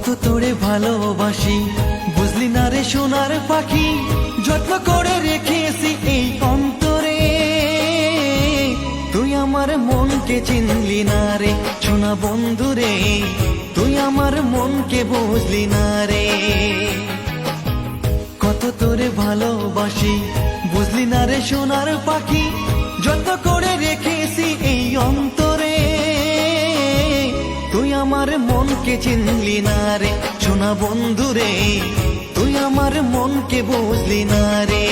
কত তোরে ভালোবাসি বুঝলি না রে সোনার পাখি, যত্ন করে রেখেছি এই অন্তরে। তুই আমার মনকে চিনলি না রে সোনা বন্ধু রে, তুই আমার মনকে বুঝলি না রে। কত তোরে ভালোবাসি বুঝলি না রে সোনার পাখি, যত্ন করে রেখেছি এই অন্তরে। তুই আমার মনকে চিনলি না রে সোনা বন্ধু রে, তুই আমার মনকে বুঝলি না রে।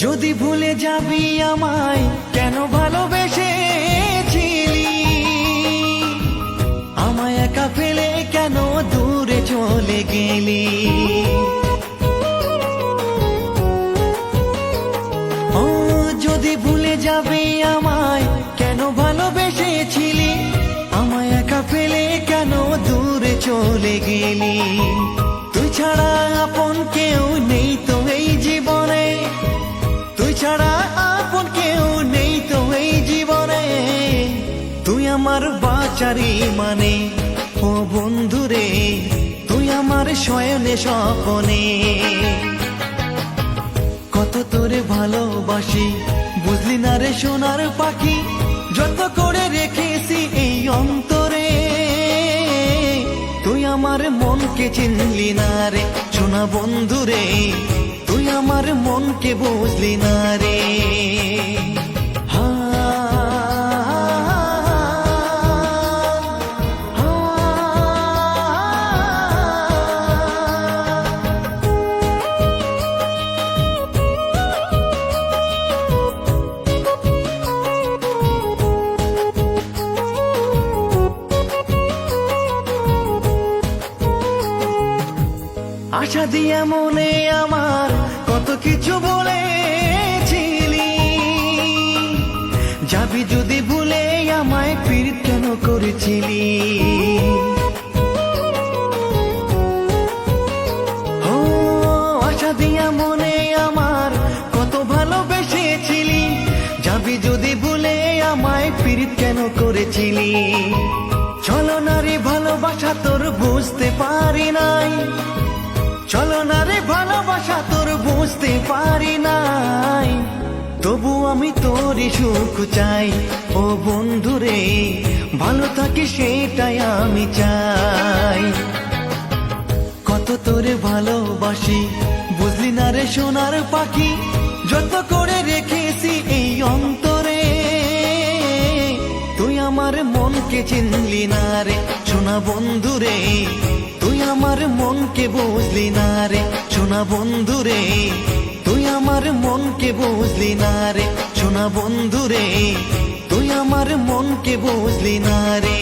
যদি ভুলে যাবি আমায় কেন ভালোবেসেছিলি, আমায় একা ফেলে কেন দূরে চলে গেলি। ও যদি ভুলে যাবি আমায় কেন ভালোবেসেছিলি, আমায় একা ফেলে কেন দূরে চলে গেলি। তুই ছাড়া আপন কেউ নেই তো এই জীবনে, তুই ছাড়া আপন কেউ নেই তো এই জীবনে। তুই আমার বাঁচারি মানে ও বন্ধু রে, তুই আমার শয়নে স্বপনে। কত তোরে ভালোবাসি বুঝলি না রে সোনার পাখি, যত করে রেখেছি এই অন্তরে। তুই আমার মনকে চিনলি না রে সোনা বন্ধু রে, তুই আমার মনকে বুঝলি না রে। আশা দিয়া মনে আমার কত কিছু বলেছিলি, যাবি যদি ভুলে আমায় পীড়িত কেন করেছিলি। ও আশা দিয়া মনে আমার কত ভালোবেসেছিলি, যাবি যদি ভুলে আমায় পীড়িত কেন করেছিলি। চলো না রে ভালোবাসা তোর বুঝতে পারি নাই, চলো না রে ভালোবাসা তোর বুঝতে পারি নাই। তবু আমি তোরই সুখ চাই ও বন্ধু রে, ভালো থাকি সেটাই আমি চাই। কত তোরে ভালোবাসি বুঝলি না রে সোনার পাখি, যত করে রেখেছি এই অন্তরে। তুই আমার মনকে চিনলি না রে সোনা বন্ধু রে, তুই আমার মনকে বুঝলি না রে সোনা বন্ধু রে, তুই আমার মনকে বুঝলি না রে সোনা বন্ধু রে, তুই আমার মনকে বুঝলি না রে।